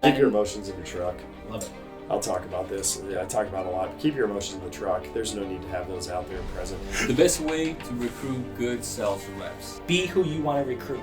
Keep your emotions in your truck. Love it. I'll talk about this. I talk about it a lot. Keep your emotions in the truck. There's no need to have those out there present. The best way to recruit good sales reps. Be who you want to recruit.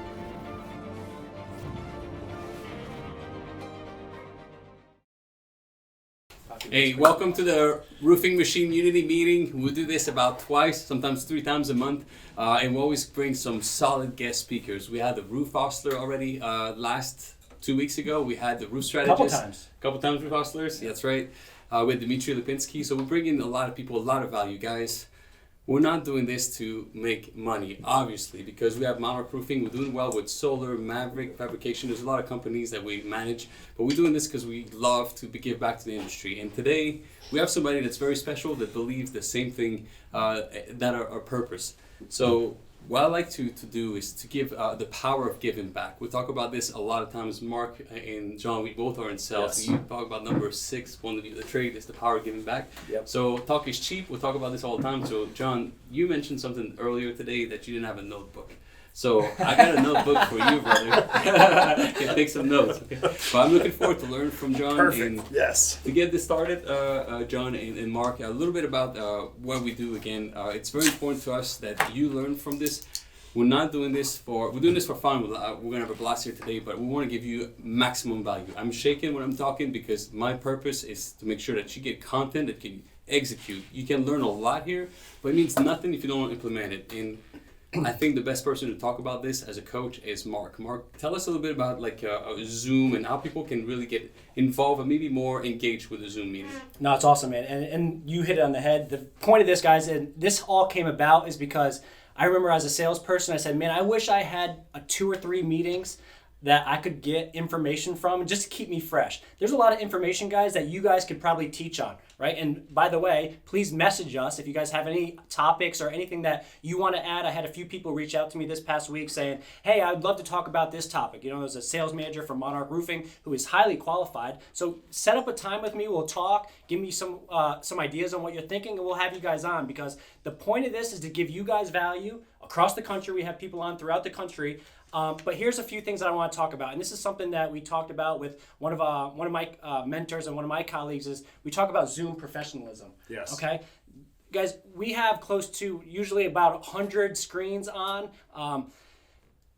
Hey, welcome to the Roofing Machine Unity meeting. We do this about twice, sometimes 3 times a month, and we always bring some solid guest speakers. We had the roof hostler already last 2 weeks ago. We had the roof strategist. Couple times roof hostlers, that's right. With Dmitry Lipinski. So we bring in a lot of people, a lot of value, guys. We're not doing this to make money, obviously, because we have monarch roofing. We're doing well with solar, Maverick, fabrication. There's a lot of companies that we manage, but we're doing this because we love to give back to the industry. And today, we have somebody that's very special that believes the same thing, that our purpose. So what I like to do is to give the power of giving back. We talk about this a lot of times. Mark and John, we both are in sales. Yes. You talk about number 6, one of the trade is the power of giving back. Yep. So talk is cheap. We'll talk about this all the time. So John, you mentioned something earlier today that you didn't have a notebook. So I got a notebook for you, brother. Can take some notes. Okay. But I'm looking forward to learn from John. Perfect. And Yes. to get this started, John and Mark, a little bit about what we do again. It's very important to us that you learn from this. We're doing this for fun. We're gonna have a blast here today, but we want to give you maximum value. I'm shaking when I'm talking because my purpose is to make sure that you get content that can execute. You can learn a lot here, but it means nothing if you don't implement it. And I think the best person to talk about this as a coach is Mark. Mark, tell us a little bit about Zoom and how people can really get involved and maybe more engaged with the Zoom meeting. No, it's awesome, man. And you hit it on the head. The point of this, guys, and this all came about is because I remember as a salesperson, I said, man, I wish I had 2 or 3 meetings that I could get information from just to keep me fresh. There's a lot of information, guys, that you guys could probably teach on, right? And by the way, please message us if you guys have any topics or anything that you want to add. I had a few people reach out to me this past week saying, hey, I'd love to talk about this topic. You know, there's a sales manager from Monarch Roofing who is highly qualified. So set up a time with me. We'll talk. Give me some ideas on what you're thinking, and we'll have you guys on, because the point of this is to give you guys value across the country. We have people on throughout the country. But here's a few things that I want to talk about, and this is something that we talked about with one of my mentors and one of my colleagues. Is we talk about Zoom professionalism. Yes. Okay, guys, we have close to usually about 100 screens on.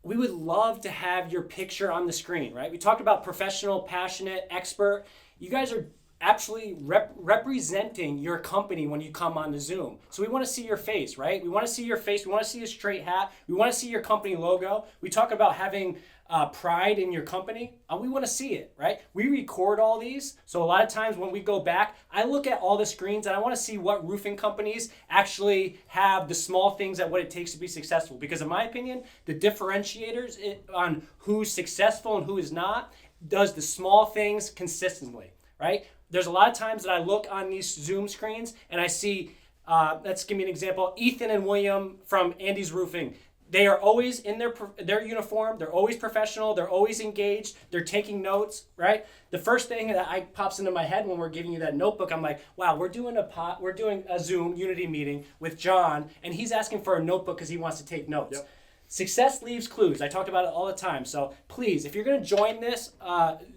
We would love to have your picture on the screen, right? We talked about professional, passionate, expert. You guys are actually representing your company when you come on the Zoom. So we want to see your face, right? We want to see your face. We want to see a straight hat. We want to see your company logo. We talk about having pride in your company. We want to see it, right? We record all these. So a lot of times when we go back, I look at all the screens and I want to see what roofing companies actually have the small things that what it takes to be successful. Because in my opinion, the differentiators on who's successful and who is not does the small things consistently, right? There's a lot of times that I look on these Zoom screens and I see, let's give me an example, Ethan and William from Andy's Roofing. They are always in their uniform. They're always professional. They're always engaged. They're taking notes, right? The first thing that pops into my head when we're giving you that notebook, I'm like, wow, we're doing a Zoom Unity meeting with John, and he's asking for a notebook because he wants to take notes. Yep. Success leaves clues. I talked about it all the time. So please, if you're going to join this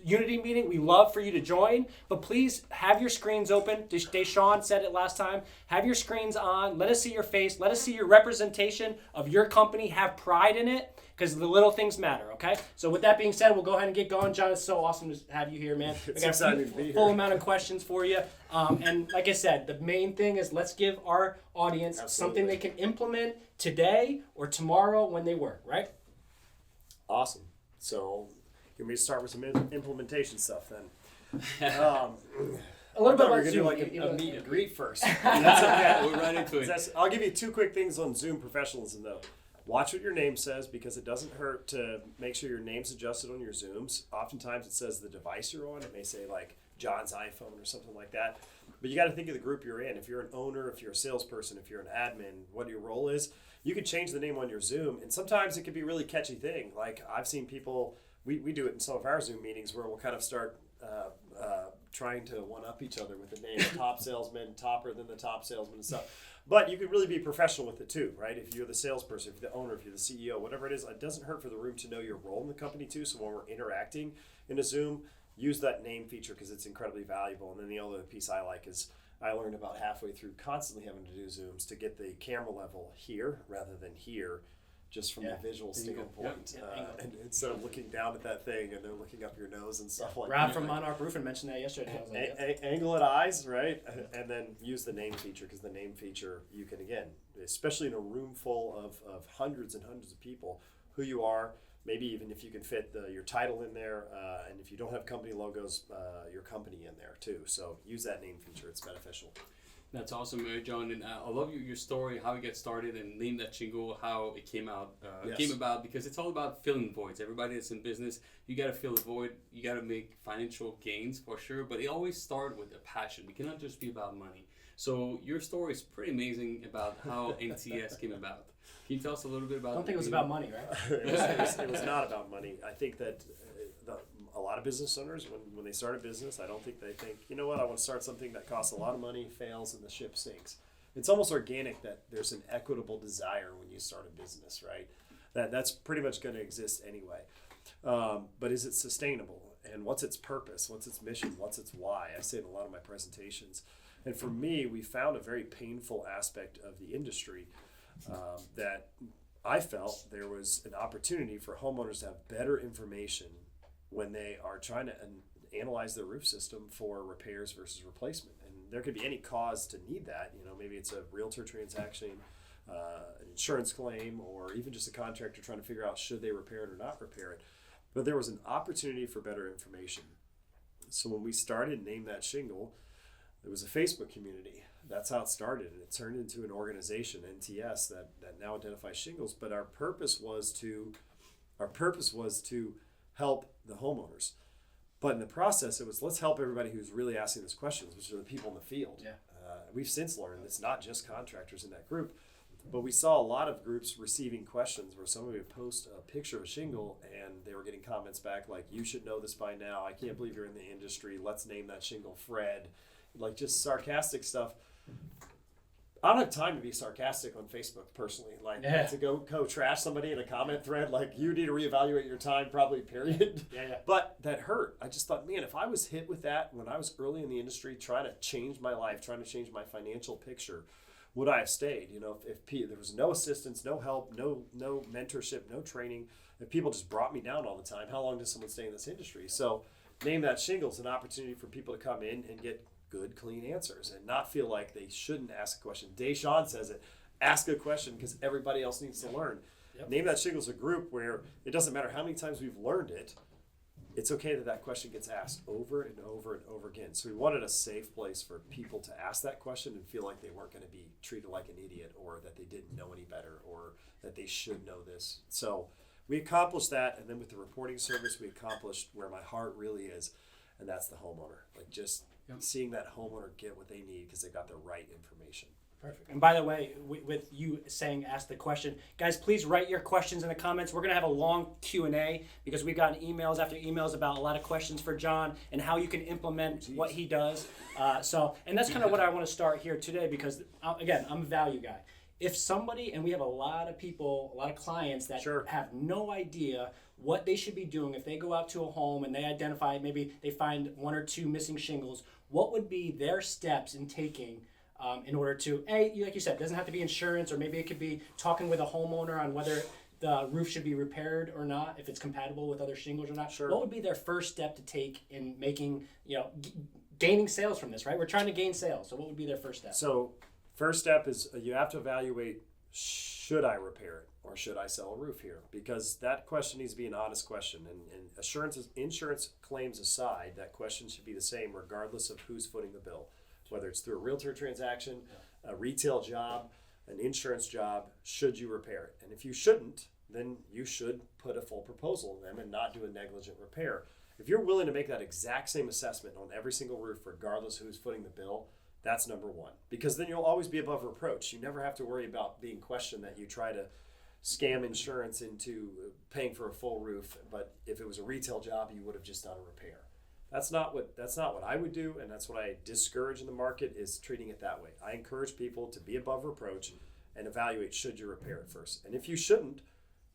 Unity meeting, we love for you to join. But please have your screens open. Deshaun said it last time. Have your screens on. Let us see your face. Let us see your representation of your company. Have pride in it, because the little things matter, okay? So with that being said, we'll go ahead and get going. John, it's so awesome to have you here, man. It's I got exciting to be here. Full amount of questions for you. And like I said, the main thing is let's give our audience something they can implement today or tomorrow when they work, right? Awesome. So, you want me to start with some implementation stuff then? A little bit about Zoom. Zoom. Like a meet and greet first. That's okay. We're right into it. I'll give you 2 quick things on Zoom professionalism, though. Watch what your name says, because it doesn't hurt to make sure your name's adjusted on your Zooms. Oftentimes it says the device you're on. It may say like John's iPhone or something like that. But you got to think of the group you're in. If you're an owner, if you're a salesperson, if you're an admin, what your role is, you could change the name on your Zoom. And sometimes it could be a really catchy thing. Like I've seen people, we do it in some of our Zoom meetings where we'll kind of start trying to one-up each other with the name, top salesman, topper than the top salesman and stuff. But you could really be professional with it too, right? If you're the salesperson, if you're the owner, if you're the CEO, whatever it is, it doesn't hurt for the room to know your role in the company too. So when we're interacting in a Zoom, use that name feature because it's incredibly valuable. And then the other piece I like is I learned about halfway through constantly having to do zooms to get the camera level here rather than here, just from the visual standpoint. And instead of looking down at that thing and they're looking up your nose and stuff like that. Rob from Monarch Roofing mentioned that yesterday. I was like, Angle at eyes, right? And then use the name feature, because the name feature, you can, again, especially in a room full of hundreds and hundreds of people, who you are, maybe even if you can fit your title in there, and if you don't have company logos, your company in there too. So use that name feature, it's beneficial. That's awesome, John, and I love your story, how it got started, and name that shingle, how it came about, because it's all about filling voids. Everybody that's in business, you got to fill the void, you got to make financial gains for sure, but it always starts with a passion. It cannot just be about money. So your story is pretty amazing about how NTS came about. Can you tell us a little bit about? I don't think it was about money, right? It was not about money. I think that a lot of business owners, when they start a business, I don't think they think, you know what, I want to start something that costs a lot of money, fails, and the ship sinks. It's almost organic that there's an equitable desire when you start a business, right? That's pretty much going to exist anyway. But is it sustainable? And what's its purpose? What's its mission? What's its why? I say it in a lot of my presentations. And for me, we found a very painful aspect of the industry that I felt there was an opportunity for homeowners to have better information when they are trying to analyze their roof system for repairs versus replacement. And there could be any cause to need that. You know, maybe it's a realtor transaction, an insurance claim, or even just a contractor trying to figure out should they repair it or not repair it. But there was an opportunity for better information. So when we started Name That Shingle, there was a Facebook community. That's how it started, and it turned into an organization, NTS, that now identifies shingles. But our purpose was to help the homeowners. But in the process, it was let's help everybody who's really asking those questions, which are the people in the field. Yeah. We've since learned it's not just contractors in that group, but we saw a lot of groups receiving questions where somebody would post a picture of a shingle and they were getting comments back like, you should know this by now. I can't believe you're in the industry. Let's name that shingle Fred. Like just sarcastic stuff. I don't have time to be sarcastic on Facebook personally. Like to go trash somebody in a comment thread, like you need to reevaluate your time, probably, period. Yeah. But that hurt. I just thought, man, if I was hit with that when I was early in the industry, trying to change my life, trying to change my financial picture, would I have stayed? You know, if there was no assistance, no help, no mentorship, no training, if people just brought me down all the time, how long does someone stay in this industry? So Name That Shingle is an opportunity for people to come in and get good, clean answers and not feel like they shouldn't ask a question. Deshaun says it, ask a question because everybody else needs to learn. Yep. Name That Shingle is a group where it doesn't matter how many times we've learned it, it's okay that question gets asked over and over and over again. So we wanted a safe place for people to ask that question and feel like they weren't going to be treated like an idiot or that they didn't know any better or that they should know this. So we accomplished that, and then with the reporting service, we accomplished where my heart really is, and that's the homeowner. Like just seeing that homeowner get what they need because they got the right information. Perfect. And by the way, with you saying ask the question, guys, please write your questions in the comments. We're going to have a long Q&A because we've gotten emails after emails about a lot of questions for John and how you can implement what he does. And that's kind of what I want to start here today because, again, I'm a value guy. If somebody, and we have a lot of people, a lot of clients that have no idea what they should be doing if they go out to a home and they identify, maybe they find one or two missing shingles, what would be their steps in taking in order to, like you said, it doesn't have to be insurance, or maybe it could be talking with a homeowner on whether the roof should be repaired or not, if it's compatible with other shingles or not. What would be their first step to take in making, gaining sales from this, right? We're trying to gain sales. So what would be their first step? So first step is you have to evaluate, should I repair it or should I sell a roof here? Because that question needs to be an honest question. And insurance claims aside, that question should be the same regardless of who's footing the bill. Whether it's through a realtor transaction, a retail job, an insurance job, should you repair it? And if you shouldn't, then you should put a full proposal in them and not do a negligent repair. If you're willing to make that exact same assessment on every single roof, regardless of who's footing the bill, that's number one. Because then you'll always be above reproach. You never have to worry about being questioned that you try to scam insurance into paying for a full roof. But if it was a retail job, you would have just done a repair. That's not what I would do, and that's what I discourage in the market, is treating it that way. I encourage people to be above reproach and evaluate, should you repair it first. And if you shouldn't,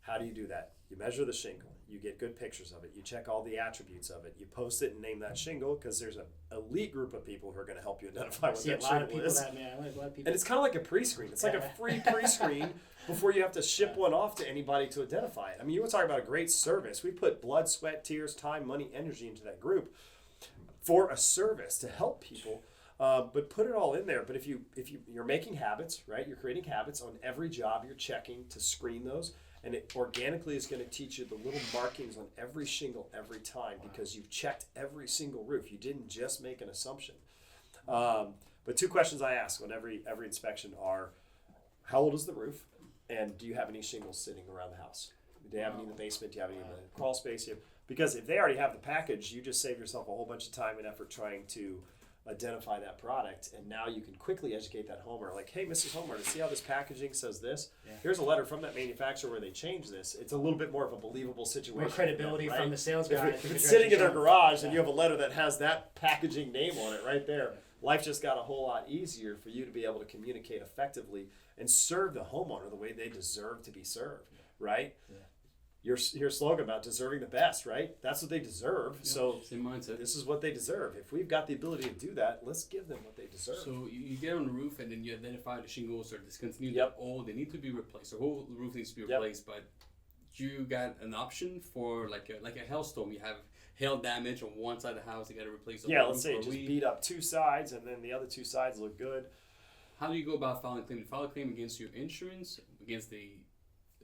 how do you do that? You measure the shingle. you get good pictures of it, you check all the attributes of it, you post it and name that shingle, because there's an elite group of people who are going to help you identify what that shingle is. A lot of people. And it's kind of like a pre-screen. It's like a free pre-screen before you have to ship one off to anybody to identify it. I mean, you want to talk about a great service. We put blood, sweat, tears, time, money, energy into that group for a service to help people. But put it all in there. But if you're making habits, right? You're creating habits on every job. You're checking to screen those, and it organically is going to teach you the little markings on every shingle every time, because you've checked every single roof. You didn't just make an assumption. But 2 questions I ask on every inspection are: how old is the roof, and do you have any shingles sitting around the house? Do you have any in the basement? Do you have any in the crawl space? Because if they already have the package, you just save yourself a whole bunch of time and effort trying to identify that product, and now you can quickly educate that homeowner, like, hey, Mrs. Homeowner, see how this packaging says this? Here's a letter from that manufacturer where they changed this. It's a little bit more of a believable situation. More credibility right? from the sales guy. If it's sitting in their garage and you have a letter that has that packaging name on it right there, life just got a whole lot easier for you to be able to communicate effectively and serve the homeowner the way they deserve to be served, right? Your slogan about deserving the best, right? That's what they deserve. So same mindset. This is what they deserve. If we've got the ability to do that, let's give them what they deserve. So you get on the roof and then you identify the shingles are discontinued. Yep. They need to be replaced. The whole roof needs to be replaced. But you got an option for like a hailstorm. You have hail damage on one side of the house. You got to replace the whole let's say just beat up 2 sides and then the other 2 sides look good. How do you go about filing a claim? You file a claim against your insurance, against the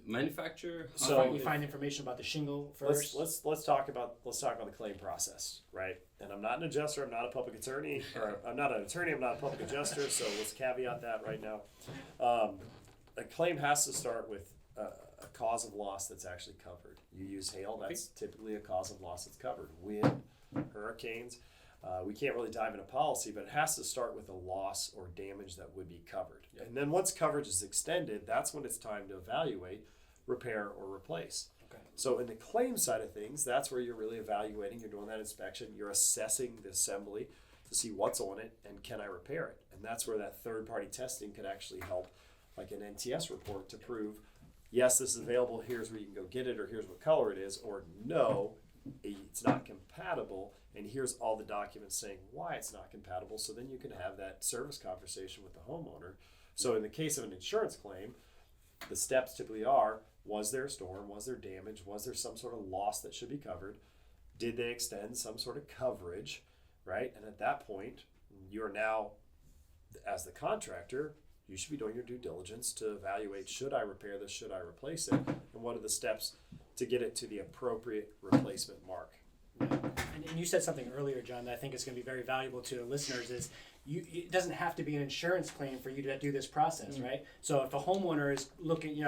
manufacturer. So we find information about the shingle first. Let's talk about the claim process, right? And I'm not an adjuster, I'm not a public attorney, or I'm not an attorney, I'm not a public adjuster, so let's caveat that right now. A claim has to start with a cause of loss that's actually covered. You use hail, that's typically a cause of loss that's covered. Wind, hurricanes, we can't really dive into policy, but it has to start with a loss or damage that would be covered. And then once coverage is extended, that's when it's time to evaluate, repair, or replace. So in the claim side of things, that's where you're really evaluating, you're doing that inspection, you're assessing the assembly to see what's on it and can I repair it. And that's where that third-party testing could actually help, like an NTS report to prove, yes, this is available, here's where you can go get it, or here's what color it is, or no, it's not compatible, and here's all the documents saying why it's not compatible, so then you can have that service conversation with the homeowner. So in the case of an insurance claim, the steps typically are, was there a storm, was there damage, was there some sort of loss that should be covered, did they extend some sort of coverage, right? And at that point, you're now, as the contractor, you should be doing your due diligence to evaluate, should I repair this, should I replace it, and what are the steps to get it to the appropriate replacement mark. And you said something earlier, John, that I think is going to be very valuable to the listeners is it doesn't have to be an insurance claim for you to do this process, right? So if a homeowner is looking,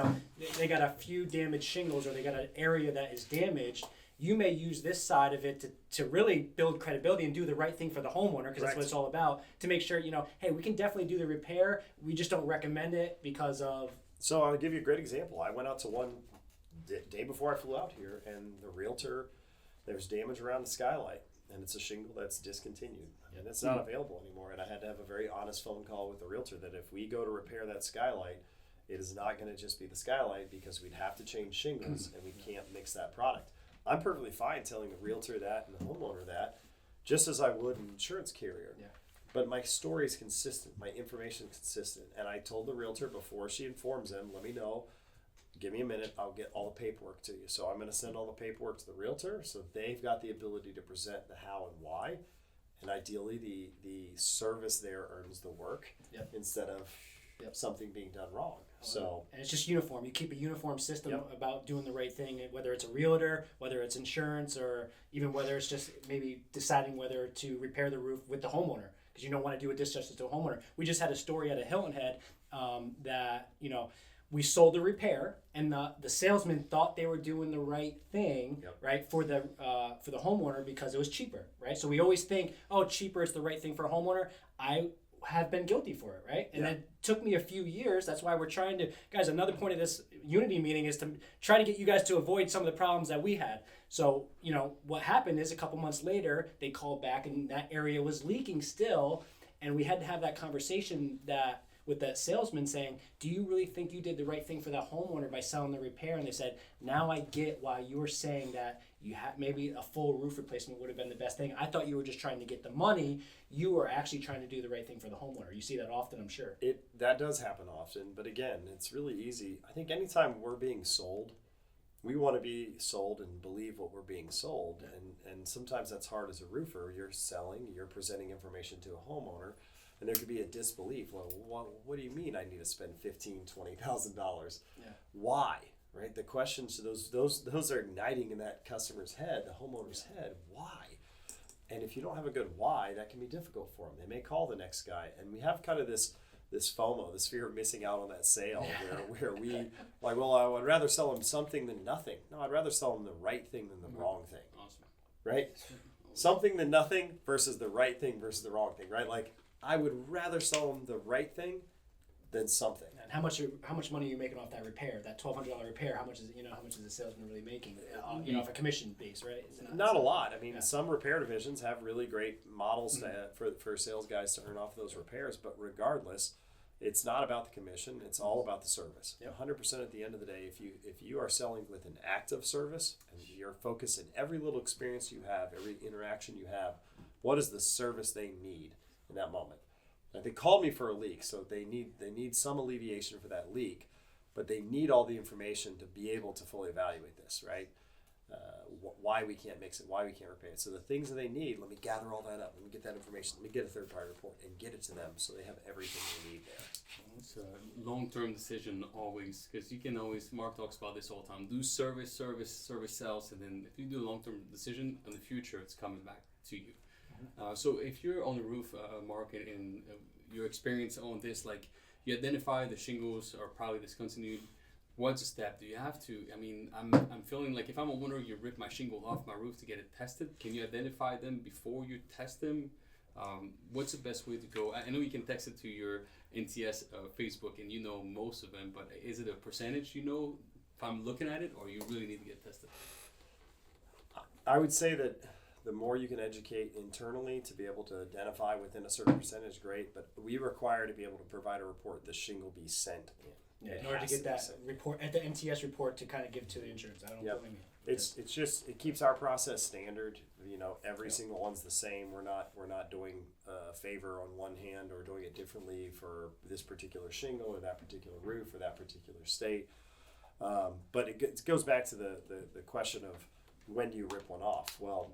they got a few damaged shingles or they got an area that is damaged, you may use this side of it to really build credibility and do the right thing for the homeowner, because that's what it's all about, to make sure, hey, we can definitely do the repair. We just don't recommend it because of... So I'll give you a great example. I went out to one day before I flew out here, and the realtor, there's damage around the skylight, and it's a shingle that's discontinued, and it's not available anymore. And I had to have a very honest phone call with the realtor that if we go to repair that skylight, it is not going to just be the skylight, because we'd have to change shingles, and we can't mix that product. I'm perfectly fine telling the realtor that and the homeowner that, just as I would an insurance carrier. Yeah. But my story is consistent, my information is consistent, and I told the realtor before she informs them, let me know, give me a minute, I'll get all the paperwork to you. So I'm going to send all the paperwork to the realtor, so they've got the ability to present the how and why, and ideally the service there earns the work instead of something being done wrong. So, and it's just uniform. You keep a uniform system about doing the right thing, whether it's a realtor, whether it's insurance, or even whether it's just maybe deciding whether to repair the roof with the homeowner, because you don't want to do a disjustice to a homeowner. We just had a story at a Hilton Head that, we sold the repair, and the salesman thought they were doing the right thing, right, for the homeowner, because it was cheaper, right? So we always think, oh, cheaper is the right thing for a homeowner. I have been guilty for it, right? And it took me a few years. That's why we're trying to, guys, another point of this Unity meeting is to try to get you guys to avoid some of the problems that we had. So, what happened is a couple months later, they called back and that area was leaking still, and we had to have that conversation that with that salesman saying, do you really think you did the right thing for that homeowner by selling the repair? And they said, now I get why you're saying that you have maybe a full roof replacement would have been the best thing. I thought you were just trying to get the money. You were actually trying to do the right thing for the homeowner. You see that often, I'm sure. That does happen often, but again, it's really easy. I think anytime we're being sold, we want to be sold and believe what we're being sold, and sometimes that's hard as a roofer. You're selling, you're presenting information to a homeowner, and there could be a disbelief. Well, what do you mean I need to spend $15,000-$20,000? Yeah. Why? Right? The questions to those are igniting in that customer's head, the homeowner's head. Why? And if you don't have a good why, that can be difficult for them. They may call the next guy, and we have kind of this FOMO, this fear of missing out on that sale, where we like, well, I would rather sell them something than nothing. No, I'd rather sell them the right thing than the wrong thing. Awesome. Right? Something than nothing versus the right thing versus the wrong thing. Right? Like, I would rather sell them the right thing than something. And how much money are you making off that repair? That $1,200 repair? How much is the salesman really making? Off a commission base, right? Not a lot. I mean, some repair divisions have really great models for sales guys to earn off those repairs. But regardless, it's not about the commission. It's all about the service. 100% at the end of the day, if you are selling with an active service and you're focused in every little experience you have, every interaction you have, what is the service they need in that moment? They called me for a leak, so they need some alleviation for that leak, but they need all the information to be able to fully evaluate this, right? Why we can't mix it, why we can't repair it. So the things that they need, let me gather all that up, let me get that information, let me get a third-party report and get it to them so they have everything they need there. It's a long-term decision always, because you can always, Mark talks about this all the time, do service sales, and then if you do a long-term decision in the future, it's coming back to you. So if you're on the roof, Mark, and your experience on this, like you identify the shingles are probably discontinued, what's a step? Do you have to? I mean, I'm feeling like if I'm a homeowner, you rip my shingle off my roof to get it tested. Can you identify them before you test them? What's the best way to go? I know you can text it to your NTS Facebook, and you know most of them, but is it a percentage you know if I'm looking at it, or you really need to get tested? I would say that the more you can educate internally to be able to identify within a certain percentage, great. But we require to be able to provide a report the shingle be sent in. In order to get that report at the NTS report to kind of give to the insurance. I don't blame you. It's just it keeps our process standard. Every single one's the same. We're not doing a favor on one hand or doing it differently for this particular shingle or that particular roof or that particular state. But it goes back to the question of when do you rip one off? Well,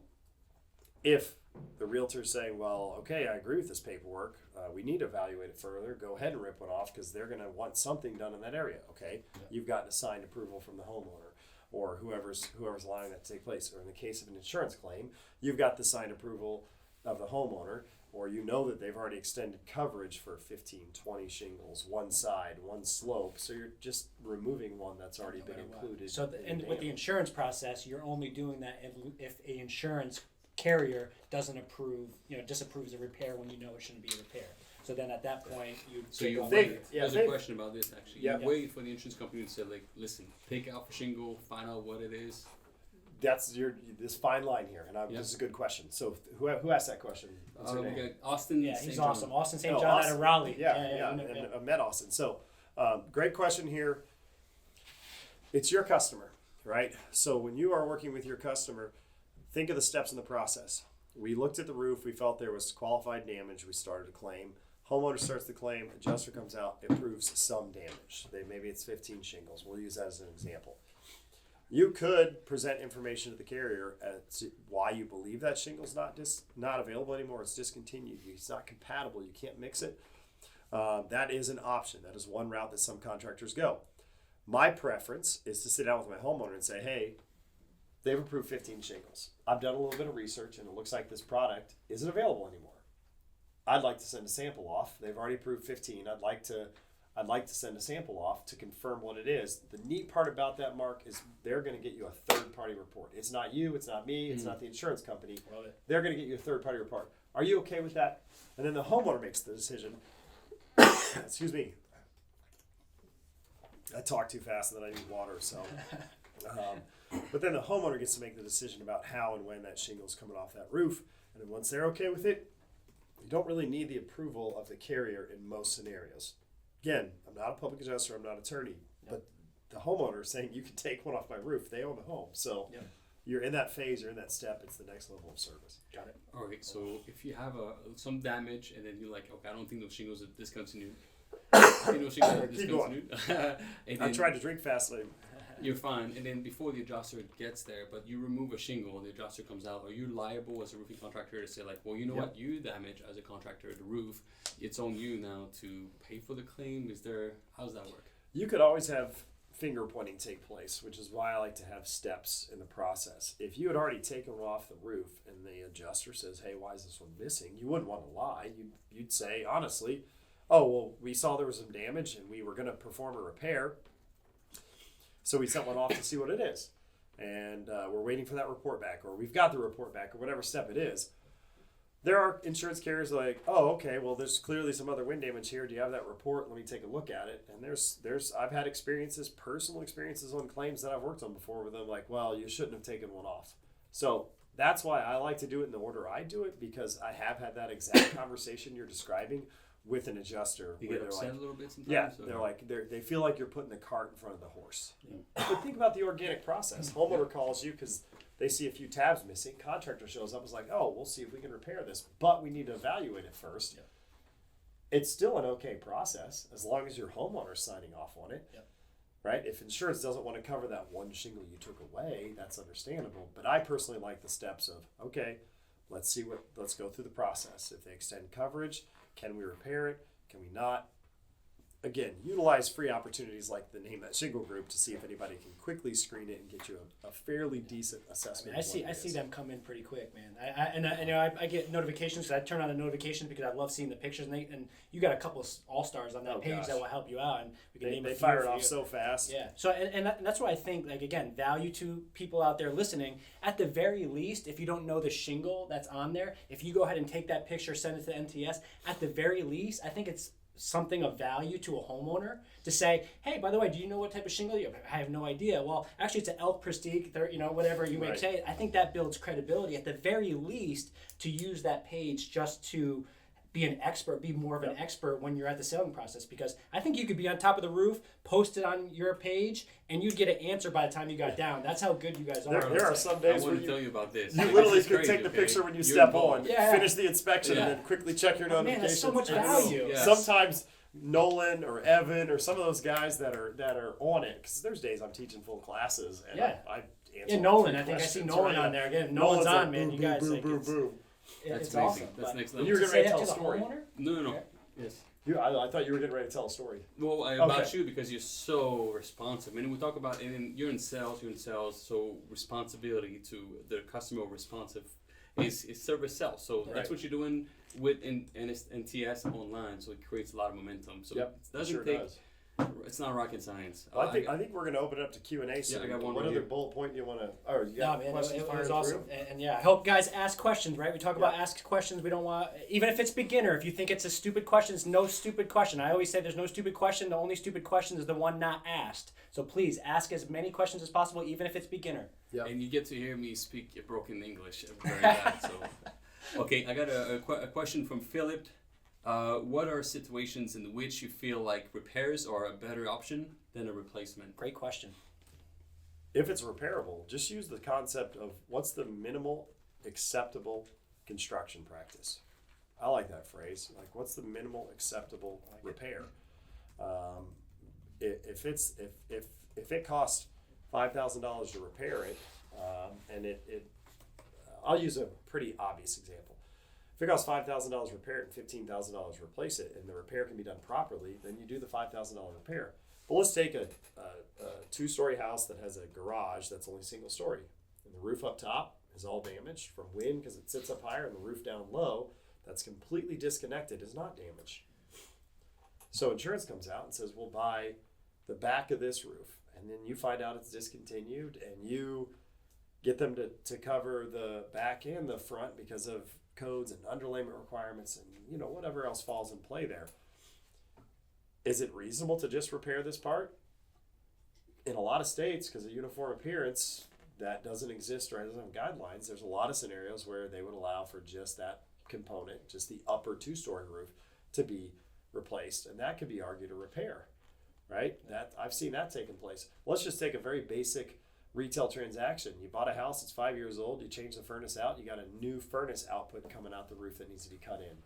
if the realtor's saying, well, okay, I agree with this paperwork, we need to evaluate it further, go ahead and rip one off because they're going to want something done in that area. Okay, you've gotten a signed approval from the homeowner or whoever's allowing that to take place. Or in the case of an insurance claim, you've got the signed approval of the homeowner, or you know that they've already extended coverage for 15, 20 shingles, one side, one slope. So you're just removing one that's already been included. So with the insurance process, you're only doing that if an insurance carrier disapproves a repair when you know it shouldn't be a repair. So then at that point, there's a question about this actually. You wait for the insurance company to say, like, listen, take out the shingle, find out what it is. That's this fine line here, and this is a good question. So who asked that question? We got Austin. Yeah, he's awesome. Austin St. John out of Raleigh. Yeah. I met Austin. So great question here. It's your customer, right? So when you are working with your customer, think of the steps in the process. We looked at the roof. We felt there was qualified damage. We started a claim. Homeowner starts the claim. Adjuster comes out. It proves some damage. Maybe it's 15 shingles. We'll use that as an example. You could present information to the carrier as to why you believe that shingle's not available anymore. It's discontinued. It's not compatible. You can't mix it. That is an option. That is one route that some contractors go. My preference is to sit down with my homeowner and say, hey, they've approved 15 shingles. I've done a little bit of research, and it looks like this product isn't available anymore. I'd like to send a sample off. They've already approved 15. I'd like to send a sample off to confirm what it is. The neat part about that, Mark, is they're going to get you a third-party report. It's not you. It's not me. It's not the insurance company. They're going to get you a third-party report. Are you okay with that? And then the homeowner makes the decision. Excuse me. I talk too fast and then I need water, so... but then the homeowner gets to make the decision about how and when that shingle's coming off that roof. And then once they're okay with it, you don't really need the approval of the carrier in most scenarios. again, I'm not a public adjuster, I'm not an attorney, but the homeowner is saying you can take one off my roof. They own the home. So you're in that phase, you're in that step. It's the next level of service. Got it. All right, so if you have some damage and then you're like, okay, I don't think those shingles are discontinued. I think those shingles are discontinued. And I tried to drink fast. You're fine. And then before the adjuster gets there, but you remove a shingle and the adjuster comes out, are you liable as a roofing contractor to say like, well, you know what, you damage as a contractor the roof, it's on you now to pay for the claim? How does that work? You could always have finger pointing take place, which is why I like to have steps in the process. If you had already taken one off the roof and the adjuster says, hey, why is this one missing? You wouldn't want to lie. You'd say, honestly, oh, well, we saw there was some damage and we were going to perform a repair. So we sent one off to see what it is. And we're waiting for that report back, or we've got the report back, or whatever step it is. There are insurance carriers like, oh, okay, well, there's clearly some other wind damage here. Do you have that report? Let me take a look at it. And I've had personal experiences on claims that I've worked on before with them, like, well, you shouldn't have taken one off. So that's why I like to do it in the order I do it, because I have had that exact conversation you're describing with an adjuster. You get upset a little bit sometimes? Yeah, they're like, they feel like you're putting the cart in front of the horse. But think about the organic process. Homeowner calls you because they see a few tabs missing. Contractor shows up, is like, oh, we'll see if we can repair this, but we need to evaluate it first. Yep. It's still an okay process as long as your homeowner's signing off on it. Yep. Right? If insurance doesn't want to cover that one shingle you took away, that's understandable. But I personally like the steps of, okay, let's go through the process. If they extend coverage, can we repair it? Can we not? Again, utilize free opportunities like the Name That Shingle group to see if anybody can quickly screen it and get you a fairly decent assessment. I see them come in pretty quick, man. I get notifications because I turn on the notifications because I love seeing the pictures, and you got a couple of all-stars on that page that will help you out, and we can name they a few fire it for off you. so fast. Yeah. So and that's what I think. Like, again, value to people out there listening. At the very least, if you don't know the shingle that's on there, if you go ahead and take that picture, send it to NTS. At the very least, I think it's something of value to a homeowner to say, hey, by the way, do you know what type of shingle you have? I have no idea. Well, actually, it's an elk prestige, whatever you may say. I think that builds credibility at the very least to use that page just to be an expert, be more of an expert when you're at the selling process, because I think you could be on top of the roof, post it on your page, and you'd get an answer by the time you got down. That's how good you guys are. There are some days I where want to tell you about this. You Like, literally this is could crazy, take the okay? picture when you You're step involved. on, Yeah. finish the inspection, Yeah. and then quickly check your notifications. Man, that's so much And value. Yeah. Sometimes Nolan or Evan or some of those guys that are on it, because there's days I'm teaching full classes and I answer Yeah, Nolan. three I think I see questions, Nolan right? on there. Again, Nolan's on, like, man. boom, You guys, boom, like, boom, it's, boom. That's it's amazing. awesome. That's But next You level. were to getting say ready to that tell to a the story. homeowner? No. Yes. I thought you were getting ready to tell a story. Well, about Okay. you, because you're so responsive. I mean, we talk about, and you're in sales, so responsibility to the customer responsive is service sales. So that's Right. what you're doing with NTS online. So it creates a lot of momentum. So Yep, it doesn't sure take, does. it's not rocket science. Well, I think we're going to open it up to Q&A soon. I got one What right other here. bullet point do you want to? Oh, you No, got man, questions it firing was through? awesome. And yeah, I hope guys ask questions, right? We talk about ask questions. We don't want, even if it's beginner, if you think it's a stupid question, it's no stupid question. I always say there's no stupid question. The only stupid question is the one not asked. So please ask as many questions as possible, even if it's beginner. Yep. And you get to hear me speak your broken English very bad. So, okay, I got a question from Philip. What are situations in which you feel like repairs are a better option than a replacement? Great question. If it's repairable, just use the concept of what's the minimal acceptable construction practice. I like that phrase. Like, what's the minimal acceptable repair? If it costs $5,000 to repair it, and I'll use a pretty obvious example. If it costs $5,000 to repair it and $15,000 to replace it, and the repair can be done properly, then you do the $5,000 repair. But let's take a two-story house that has a garage that's only single story, and the roof up top is all damaged from wind because it sits up higher, and the roof down low that's completely disconnected is not damaged. So insurance comes out and says, we'll buy the back of this roof, and then you find out it's discontinued, and you get them to cover the back and the front because of codes and underlayment requirements and whatever else falls in play there. Is it reasonable to just repair this part? In a lot of states, because of uniform appearance, that doesn't exist or doesn't have guidelines. There's a lot of scenarios where they would allow for just that component, just the upper two-story roof, to be replaced, and that could be argued a repair, right? That I've seen that taking place. Let's just take a very basic retail transaction. You bought a house, it's 5 years old, you change the furnace out, you got a new furnace output coming out the roof that needs to be cut in.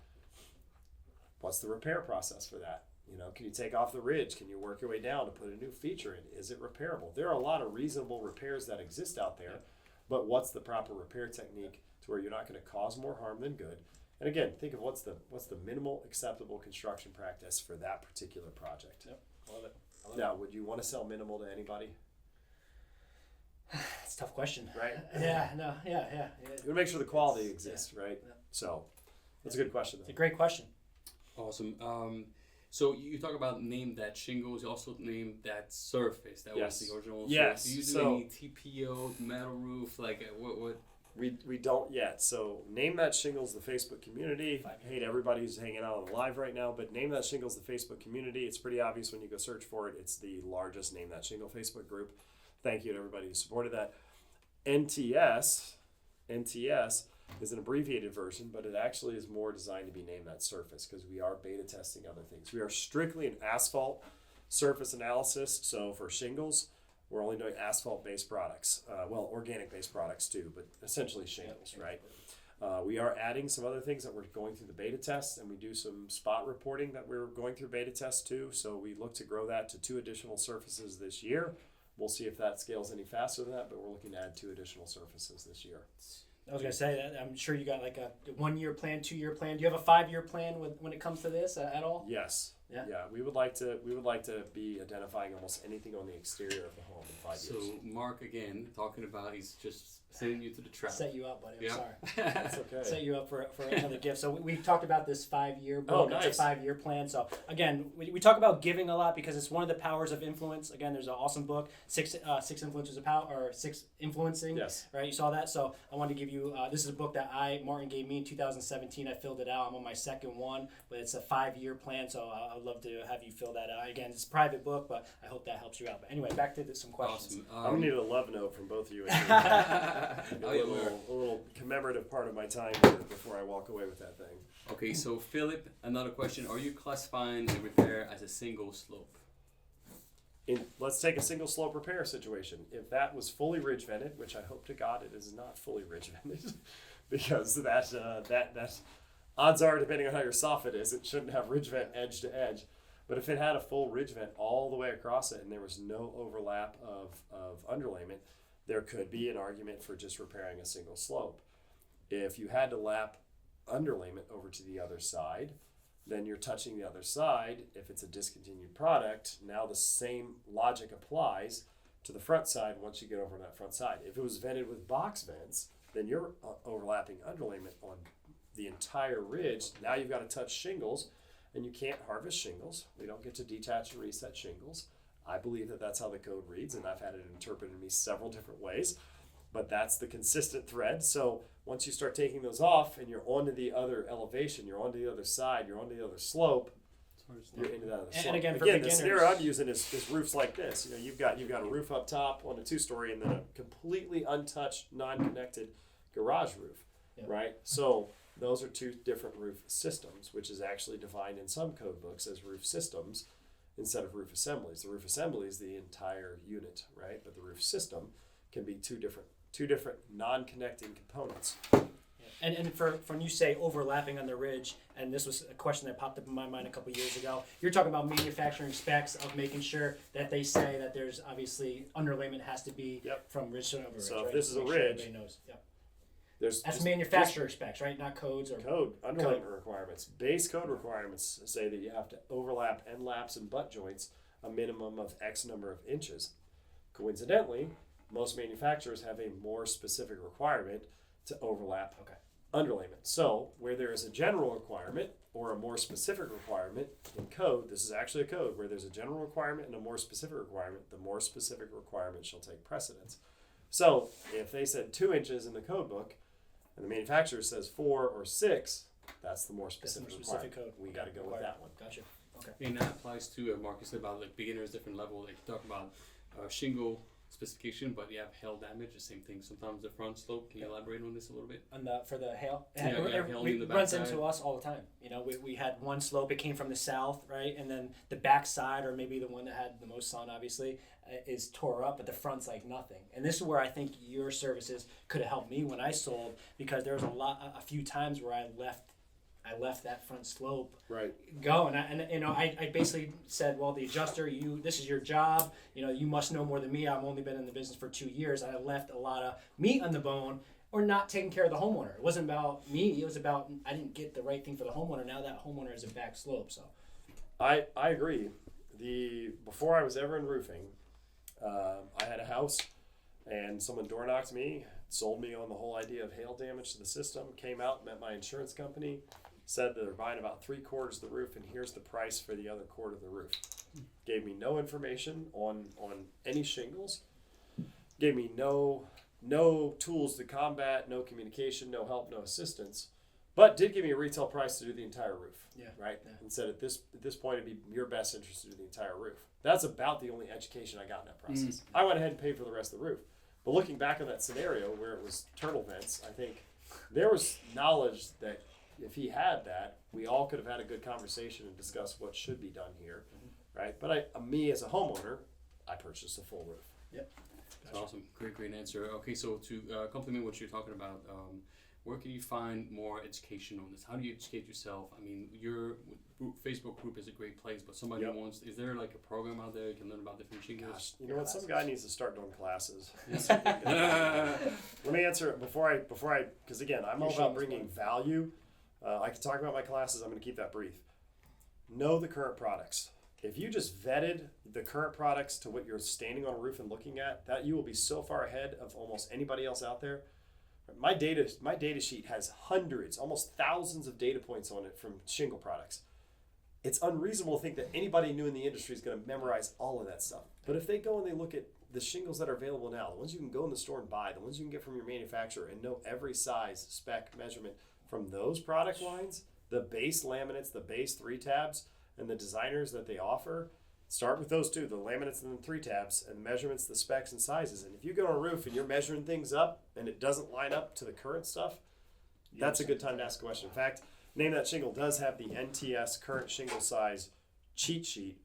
What's the repair process for that? You know, can you take off the ridge? Can you work your way down to put a new feature in? Is it repairable? There are a lot of reasonable repairs that exist out there, but what's the proper repair technique to where you're not going to cause more harm than good? And again, think of what's the minimal acceptable construction practice for that particular project. Yep, love it. Now, would you want to sell minimal to anybody? It's a tough question. Right? Yeah. You want to make sure the quality exists, right? Yeah. So, that's a good question. It's a great question. Awesome. So you talk about name that shingles. You also name that surface. That Yes. was the original. Yes. So do you do So- any TPO, metal roof? Like what? We don't yet. So Name That Shingles, the Facebook community. I hate everybody who's hanging out on the live right now, but Name That Shingles, the Facebook community. It's pretty obvious when you go search for it. It's the largest Name That Shingle Facebook group. Thank you to everybody who supported that. NTS is an abbreviated version, but it actually is more designed to be Name That Surface because we are beta testing other things. We are strictly an asphalt surface analysis. So for shingles, we're only doing asphalt-based products. Organic-based products too, but essentially shingles, right? We are adding some other things that we're going through the beta test, and we do some spot reporting that we're going through beta test too. So we look to grow that to 2 additional surfaces this year. We'll see if that scales any faster than that, but we're looking to add 2 additional surfaces this year. I was going to say that I'm sure you got like a 1-year plan, 2-year plan. Do you have a 5-year plan when it comes to this at all? Yes. Yeah. We would like to be identifying almost anything on the exterior of the home in 5 years. So Mark again talking about he's just sending you to the trap. Set you up, buddy. I'm Yeah. sorry. That's okay. Set you up for another gift. So we talked about this 5-year book. Oh, nice. It's a 5-year plan. So again, we talk about giving a lot because it's one of the powers of influence. Again, there's an awesome book, six influences of power, or 6 influencing. Yes. Right. You saw that. So I wanted to give you. This is a book that Martin gave me in 2017. I filled it out. I'm on my second one, but it's a 5-year plan. So I'd love to have you fill that out. Again, it's a private book, but I hope that helps you out. But anyway, back to some questions. Awesome. I'm gonna need a love note from both of you. A little commemorative part of my time here before I walk away with that thing. Okay, so Philip, another question. Are you classifying a repair as a single slope? Let's take a single slope repair situation. If that was fully ridge vented, which I hope to God it is not fully ridge vented, because that odds are, depending on how your soffit is, it shouldn't have ridge vent edge to edge. But if it had a full ridge vent all the way across it and there was no overlap of underlayment, there could be an argument for just repairing a single slope. If you had to lap underlayment over to the other side, then you're touching the other side. If it's a discontinued product, now the same logic applies to the front side once you get over on that front side. If it was vented with box vents, then you're overlapping underlayment on the entire ridge. Now you've got to touch shingles, and you can't harvest shingles. We don't get to detach and reset shingles. I believe that that's how the code reads, and I've had it interpreted to me several different ways, but that's the consistent thread. So once you start taking those off and you're onto the other elevation, you're onto the other side, you're onto the other slope, you're into that other slope. And again, for the beginners, scenario I'm using is roofs like this. You know, you've got a roof up top on a 2-story and then a completely untouched, non-connected garage roof, Yep. right? So those are 2 different roof systems, which is actually defined in some code books as roof systems instead of roof assemblies. The roof assembly is the entire unit, right? But the roof system can be two different non-connecting components. And for when you say overlapping on the ridge, and this was a question that popped up in my mind a couple years ago, you're talking about manufacturing specs of making sure that they say that there's obviously underlayment has to be from ridge to over ridge. So if right? this is a Make sure ridge, everybody knows. Yep. There's That's just manufacturer specs, right? Not codes or code underlayment requirements. Base code requirements say that you have to overlap end laps and butt joints a minimum of X number of inches. Coincidentally, most manufacturers have a more specific requirement to overlap underlayment. So where there is a general requirement or a more specific requirement in code, this is actually a code where there's a general requirement and a more specific requirement, the more specific requirement shall take precedence. So if they said 2 inches in the code book and the manufacturer says 4 or 6, that's the more specific requirement. code. We got to go with that one. Gotcha. Okay. And that applies to Marcus about like beginners, different level. Like you talk about shingle specification, but you have hail damage, the same thing. Sometimes the front slope. Can you elaborate on this a little bit? For the hail, Yeah, hail in the it runs backside. into us all the time. You know, we had one slope, it came from the south, right, and then the back side, or maybe the one that had the most sun, obviously, is tore up, but the front's like nothing. And this is where I think your services could have helped me when I sold, because there was a few times where I left that front slope Right. go, and I basically said, well, the adjuster, this is your job, you must know more than me. I've only been in the business for 2 years. I left a lot of meat on the bone, or not taking care of the homeowner. It wasn't about me, it was about I didn't get the right thing for the homeowner. Now that homeowner is a back slope. So I agree. Before I was ever in roofing, I had a house, and someone door knocked me, sold me on the whole idea of hail damage to the system, came out, met my insurance company, said that they're buying about 3/4 of the roof, and here's the price for the other quarter of the roof. Gave me no information on any shingles. Gave me no tools to combat, no communication, no help, no assistance, but did give me a retail price to do the entire roof. Yeah. Right. Yeah. And said at this point it'd be your best interest to do the entire roof. That's about the only education I got in that process. I went ahead and paid for the rest of the roof. But looking back on that scenario where it was turtle vents, I think there was knowledge that if he had that, we all could have had a good conversation and discussed what should be done here, right? But me as a homeowner, I purchased a full roof. Yep. That's awesome. Great answer. Okay, so to complement what you're talking about, where can you find more education on this? How do you educate yourself? I mean, your Facebook group is a great place, but somebody wants, is there like a program out there you can learn about different shingles? Gosh, you know what? Some guy needs to start doing classes. Let me answer it before I, because again, I'm all about bringing value. I can talk about my classes. I'm going to keep that brief. Know the current products. If you just vetted the current products to what you're standing on a roof and looking at, that you will be so far ahead of almost anybody else out there. My data sheet has hundreds, almost thousands of data points on it from shingle products. It's unreasonable to think that anybody new in the industry is going to memorize all of that stuff. But if they go and they look at the shingles that are available now, the ones you can go in the store and buy, the ones you can get from your manufacturer, and know every size, spec, measurement from those product lines, the base laminates, the base 3 tabs, and the designers that they offer, start with those two, the laminates and the 3 tabs, and the measurements, the specs and sizes. And if you go on a roof and you're measuring things up and it doesn't line up to the current stuff, that's a good time to ask a question. In fact, Name That Shingle does have the NTS current shingle size cheat sheet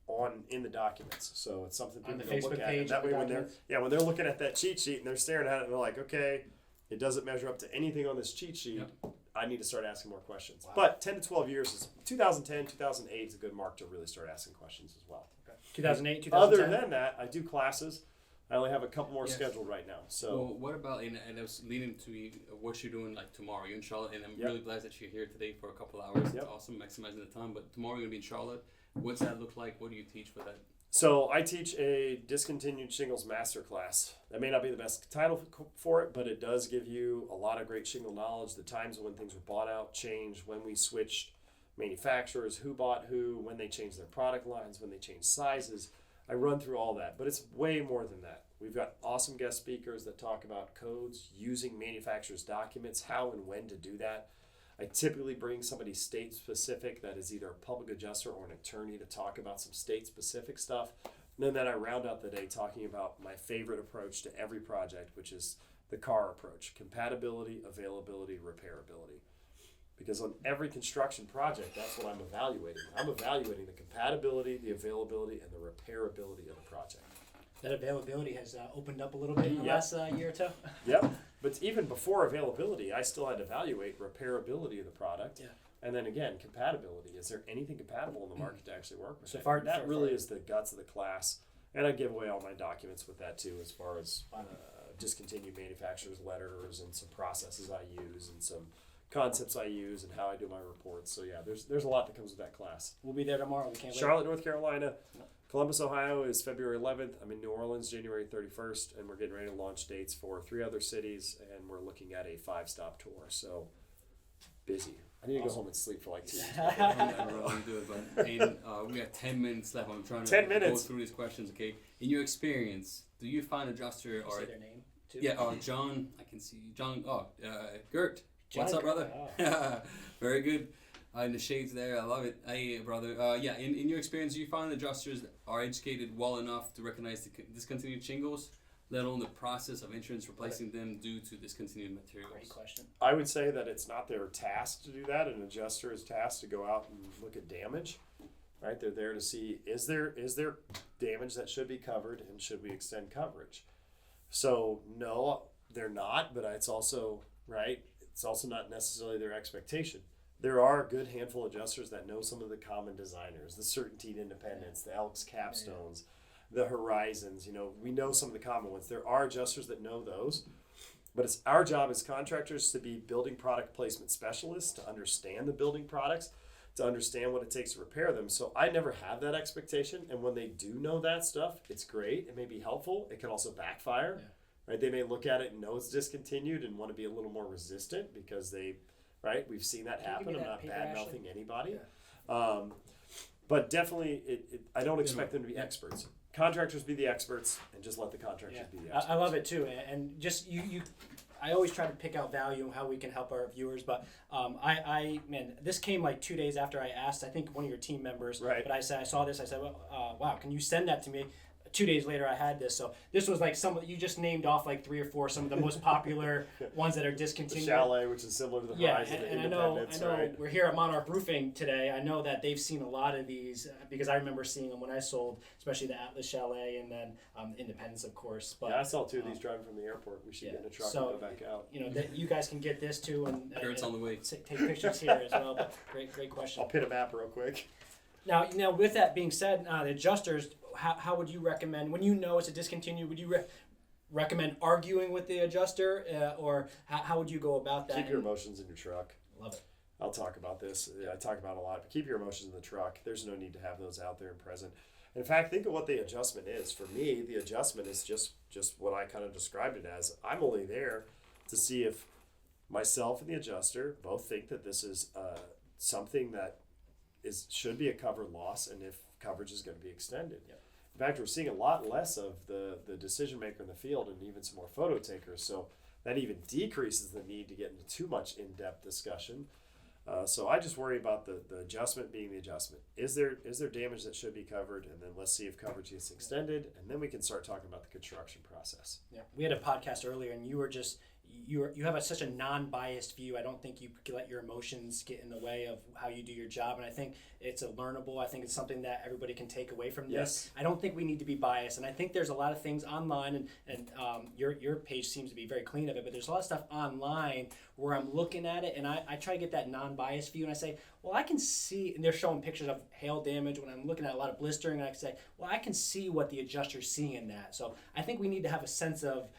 in the documents. So it's something people can look at. And that way when they're looking at that cheat sheet and they're staring at it and they're like, okay, it doesn't measure up to anything on this cheat sheet. Yep. I need to start asking more questions. Wow. But 10 to 12 years is 2010, 2008 is a good mark to really start asking questions as well. Okay. 2008, 2010. Other than that, I do classes. I only have a couple more scheduled right now. So, well, what about, and I was leading to what you're doing like tomorrow. You're in Charlotte, and I'm really glad that you're here today for a couple hours. It's awesome, maximizing the time. But tomorrow you're going to be in Charlotte. What's that look like? What do you teach for that? So I teach a Discontinued Shingles Masterclass. That may not be the best title for it, but it does give you a lot of great shingle knowledge, the times when things were bought out, changed, when we switched manufacturers, who bought who, when they changed their product lines, when they changed sizes. I run through all that, but it's way more than that. We've got awesome guest speakers that talk about codes, using manufacturers' documents, how and when to do that. I typically bring somebody state-specific that is either a public adjuster or an attorney to talk about some state-specific stuff. And then I round out the day talking about my favorite approach to every project, which is the CAR approach: compatibility, availability, repairability. Because on every construction project, that's what I'm evaluating. I'm evaluating the compatibility, the availability, and the repairability of the project. That availability has opened up a little bit in the last year or two. Yep. But even before availability, I still had to evaluate repairability of the product. Yeah. And then again, compatibility. Is there anything compatible in the market to actually work with? So that really is the guts of the class. And I give away all my documents with that too, as far as discontinued manufacturers' letters and some processes I use and some concepts I use and how I do my reports. So yeah, there's a lot that comes with that class. We'll be there tomorrow. We can't wait. Charlotte, North Carolina. Columbus, Ohio is February 11th. I'm in New Orleans January 31st, and we're getting ready to launch dates for 3 other cities, and we're looking at a 5-stop tour. So busy. I need to go home and sleep for like 2 weeks. I don't really do it, but we got 10 minutes left. I'm trying to go through these questions. Okay, in your experience, do you find adjuster or say their name too? Yeah, John. I can see John. Gert. John, what's up, brother? Oh. Very good. In the shades there, I love it. Hey, brother. In your experience, do you find adjusters are educated well enough to recognize the discontinued shingles? let alone the process of insurance replacing them due to discontinued materials? Great question. I would say that it's not their task to do that. An adjuster is tasked to go out and look at damage, right? They're there to see, is there damage that should be covered, and should we extend coverage? So no, they're not, but it's also, right, it's also not necessarily their expectation. There are a good handful of adjusters that know some of the common designers, the Certainty Independence, the Elks Capstones, the Horizons. We know some of the common ones. There are adjusters that know those, but it's our job as contractors to be building product placement specialists, to understand the building products, to understand what it takes to repair them. So I never have that expectation, and when they do know that stuff, it's great. It may be helpful. It can also backfire, right? They may look at it and know it's discontinued and want to be a little more resistant because right? We've seen that happen. I'm not bad-mouthing anybody. Yeah. But definitely, I don't expect them to be experts. Contractors be the experts, and just let the contractors be the experts. I love it too. And just I always try to pick out value and how we can help our viewers. But man, this came like 2 days after I asked, I think one of your team members. Right. But I saw this. I said, well, wow, can you send that to me? 2 days later, I had this. So this was like you just named off like 3 or 4 some of the most popular ones that are discontinued. The Chalet, which is similar to the Horizon. And I know we're here at Monarch Roofing today. I know that they've seen a lot of these because I remember seeing them when I sold, especially the Atlas Chalet and then Independence, of course. But I saw 2 of these driving from the airport. We should get in a truck and go back out. That you guys can get this too, and Kurt's on the way. Take pictures here as well. But great question. I'll pin a map real quick. Now, with that being said, the adjusters, how would you recommend, when you know it's a discontinued, would you recommend arguing with the adjuster, or how would you go about that? Keep your emotions in your truck. Love it. I'll talk about this. I talk about it a lot, but keep your emotions in the truck. There's no need to have those out there and present. In fact, think of what the adjustment is. For me, the adjustment is just what I kind of described it as. I'm only there to see if myself and the adjuster both think that this is something that should be a covered loss, and if coverage is going to be extended. Yep. In fact, we're seeing a lot less of the decision maker in the field and even some more photo takers. So that even decreases the need to get into too much in-depth discussion. So I just worry about the adjustment being the adjustment. Is there damage that should be covered? And then let's see if coverage gets extended, and then we can start talking about the construction process. Yeah, we had a podcast earlier, and you were just you have such a non-biased view. I don't think you let your emotions get in the way of how you do your job, and I think it's learnable. I think it's something that everybody can take away from this. Yes. I don't think we need to be biased, and I think there's a lot of things online, and your page seems to be very clean of it, but there's a lot of stuff online where I'm looking at it, and I try to get that non-biased view, and I say, well, I can see, and they're showing pictures of hail damage when I'm looking at a lot of blistering, and I say, well, I can see what the adjuster's seeing in that. So I think we need to have a sense of,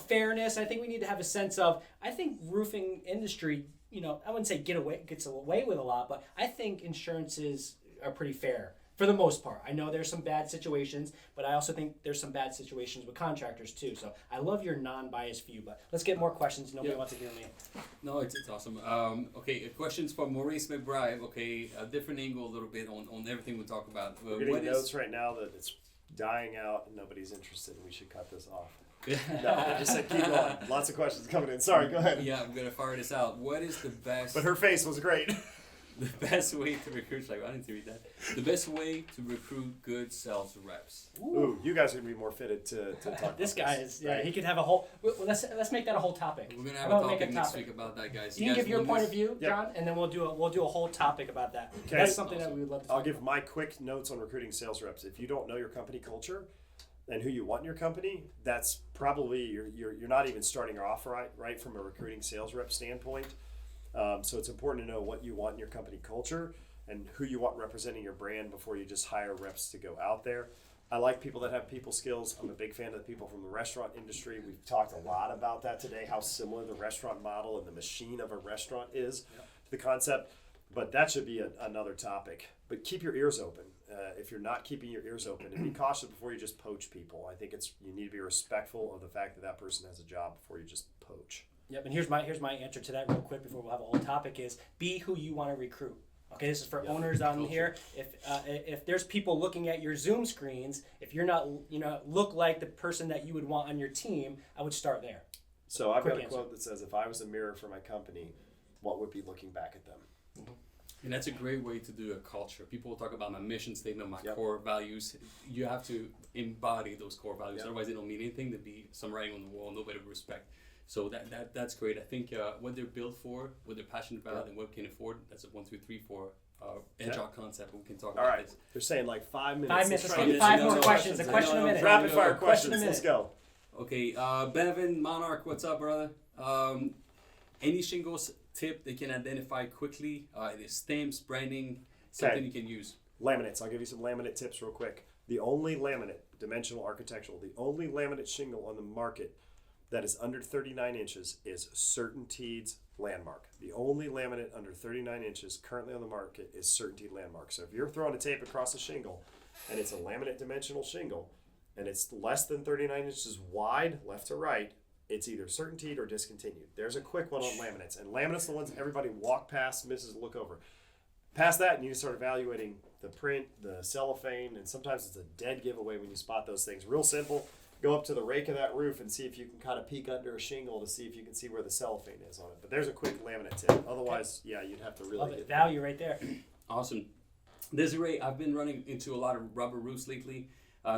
fairness. I think we need to have a sense of, I think roofing industry, I wouldn't say gets away with a lot, but I think insurances are pretty fair for the most part. I know there's some bad situations, but I also think there's some bad situations with contractors too. So I love your non-biased view, but let's get more questions. Nobody wants to hear me. No, it's awesome. Okay, questions from Maurice McBride. Okay, a different angle a little bit on everything we talk about. We're getting notes right now that it's dying out and nobody's interested, and we should cut this off. No, I just said keep going. Lots of questions coming in. Sorry, go ahead. Yeah, I'm gonna fire this out. What is the best? But her face was great. The best way to recruit, I didn't read that. The best way to recruit good sales reps. Ooh, you guys are gonna be more fitted to talk about this guy this, is, right? He could have a whole, let's make that a whole topic. We're gonna have a topic next week about that, guys. You can give your point of view, Yep. John, and then we'll do a whole topic about that. Okay. That's something that we would love to talk I'll give my quick notes on recruiting sales reps. If you don't know your company culture and who you want in your company, that's probably you're not even starting off right from a recruiting sales rep standpoint. So it's important to know what you want in your company culture and who you want representing your brand before you just hire reps to go out there. I like people that have people skills. I'm a big fan of the people from the restaurant industry. We've talked a lot about that today, how similar the restaurant model and the machine of a restaurant is to the concept. But that should be another topic. But keep your ears open. If you're not keeping your ears open, and be cautious before you just poach people. I think you need to be respectful of the fact that that person has a job before you just poach. Yep, and here's my answer to that real quick before we'll have a whole topic is be who you want to recruit. Okay, this is for owners down here. If there's people looking at your Zoom screens, if you're not look like the person that you would want on your team, I would start there. So I've got a quote that says, "If I was a mirror for my company, what would be looking back at them?" Mm-hmm. And that's a great way to do a culture. People talk about my mission statement, my Yep. core values. You have to embody those core values. Yep. Otherwise, they don't mean anything. They'd be some writing on the wall, nobody would respect. So that's great. I think what they're built for, what they're passionate about, Yep. and what can afford, that's a 1, 2, 3, 4 Okay. agile concept. We can talk All about right. this. They're saying like 5 minutes. 5 minutes. Let's Let's try get and 5 get more some questions. A I question a know. minute. Rapid fire Question a questions. Let's minute. go. Okay, Bevan, Monarch, what's up, brother? Any shingles tip they can identify quickly? It is stamps, branding, something you can use. Laminates. I'll give you some laminate tips real quick. The only laminate, dimensional architectural, the only laminate shingle on the market that is under 39 inches is Certainteed's Landmark. The only laminate under 39 inches currently on the market is Certainteed Landmark. So if you're throwing a tape across a shingle and it's a laminate dimensional shingle and it's less than 39 inches wide, left to right, it's either Certainteed or Discontinued. There's a quick one on laminates. And laminates are the ones everybody walk past, misses, look over. Past that, and you start evaluating the print, the cellophane, and sometimes it's a dead giveaway when you spot those things. Real simple. Go up to the rake of that roof and see if you can kind of peek under a shingle to see if you can see where the cellophane is on it. But there's a quick laminate tip. Otherwise, yeah, you'd have to really Love it. get Value right there. Awesome. Desiree, I've been running into a lot of rubber roofs lately.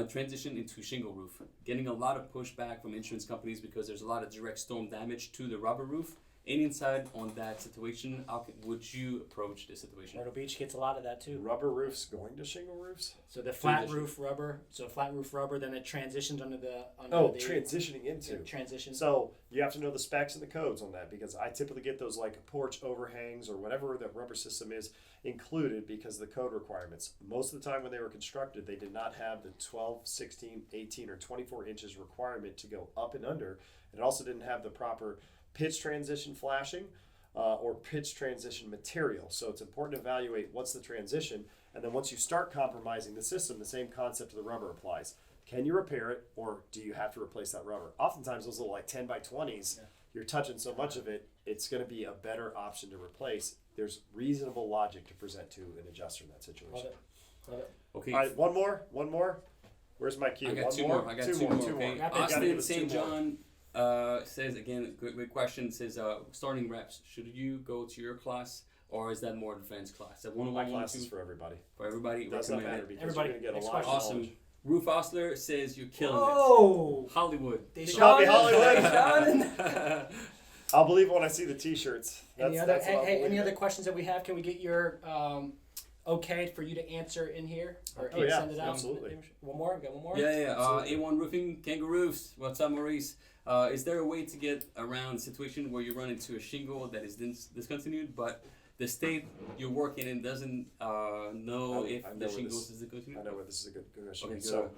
Transition into shingle roof. Getting a lot of pushback from insurance companies because there's a lot of direct storm damage to the rubber roof. Any insight on that situation? How would you approach this situation? Myrtle Beach gets a lot of that too. rubber roofs going to shingle roofs. So the flat Transition. roof rubber. So flat roof rubber, then it transitions under the Transitioning into. transition. So you have to know the specs and the codes on that because I typically get those like porch overhangs or whatever that rubber system is included because of the code requirements. Most of the time when they were constructed, they did not have the 12, 16, 18, or 24 inches requirement to go up and under. It also didn't have the proper pitch transition flashing or pitch transition material. So it's important to evaluate what's the transition. And then once you start compromising the system, the same concept of the rubber applies. Can you repair it or do you have to replace that rubber? Oftentimes those little like 10 by 20s, you're touching so much of it, it's going to be a better option to replace. There's reasonable logic to present to an adjuster in that situation. Love it. Love it. Okay. All right, one more. Where's my cue? I got One two more. I got two more. Okay. Rapid. Gotta Austin give us St. two more. John says again, great question. Says starting reps. Should you go to your class or is that more advanced class? That My 101, class 102 is for everybody. for everybody. Does not Recommend matter it. because Everybody, you're going to get next a lot of question. Awesome. knowledge. Roof Osler says you're killing it. Oh, Hollywood. Copy Hollywood. Hollywood. I'll believe it when I see the T-shirts. Any That's other what I'll believe any in. other questions that we have? Can we get your okay for you to answer in here or Oh, yeah, send it out? absolutely. One more. We got one more. Yeah. Absolutely. A1 Roofing, Kangaroos. What's up, Maurice? Is there a way to get around a situation where you run into a shingle that is discontinued, but the state you're working in doesn't know if I know the where shingles this- is discontinued? I know where this is a good question. Okay, go So, ahead.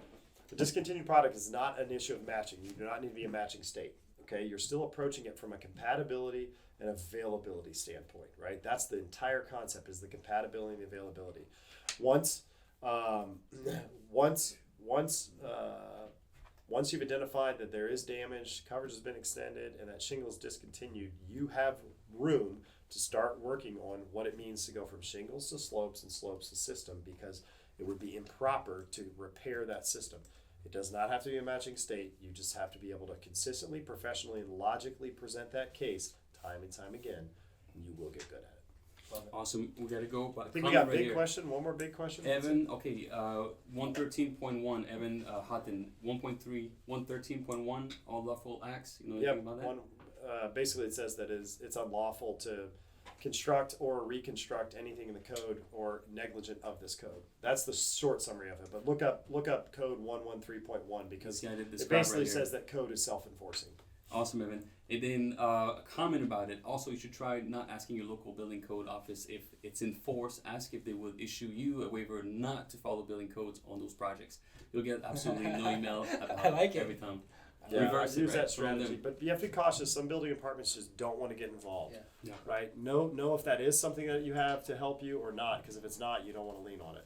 the discontinued product is not an issue of matching. You do not need to be a matching state. Okay, you're still approaching it from a compatibility and availability standpoint, right? That's the entire concept: is the compatibility and the availability. Once you've identified that there is damage, coverage has been extended, and that shingle is discontinued, you have room to start working on what it means to go from shingles to slopes and slopes to system, because it would be improper to repair that system. It does not have to be a matching state. You just have to be able to consistently, professionally, and logically present that case time and time again, and you will get good at it. Awesome. We gotta go. But I think we got a big question. One more big question. Evan, okay, 113.1, Evan Hutton, 1.3, 113.1, all lawful acts. You know anything Yep. about that? Basically, it says that it's unlawful to construct or reconstruct anything in the code or negligent of this code. That's the short summary of it. But look up code 113.1 because Yeah, I did it describe basically right here. says that code is self-enforcing. Awesome, Evan. And then a comment about it. Also, you should try not asking your local building code office if it's in force. Ask if they will issue you a waiver not to follow building codes on those projects. You'll get absolutely no email about I like it. every time. Yeah, Reverse I it, use right? that Throw them. strategy, but you have to be cautious. Some building departments just don't want to get involved, Yeah. Yeah. right? Know if that is something that you have to help you or not, because if it's not, you don't want to lean on it.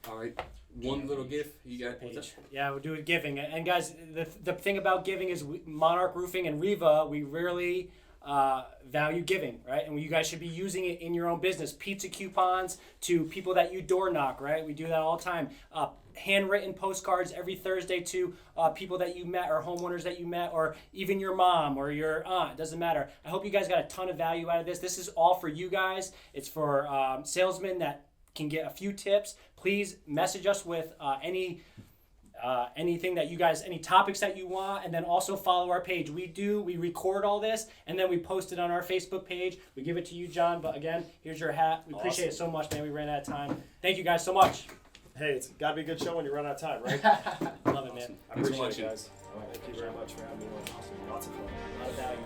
All right. One little GIF. You got what's that? Yeah, we're doing giving. And guys, the thing about giving is Monarch Roofing and Reeva, we rarely value giving, right? And you guys should be using it in your own business. Pizza coupons to people that you door knock, right? We do that all the time. Handwritten postcards every Thursday to people that you met or homeowners that you met, or even your mom or your aunt. It doesn't matter. I hope you guys got a ton of value out of this. This is all for you guys. It's for salesmen that can get a few tips. Please message us with anything that you guys, any topics that you want, and then also follow our page. We record all this, and then we post it on our Facebook page. We give it to you, John, but again, here's your hat. We appreciate it so much, man. We ran out of time. Thank you guys so much. Hey, it's got to be a good show when you run out of time, right? Love it, man. I appreciate Thanks for it, guys. Thank you very much for having me on. Awesome. Lots of fun. A lot of value.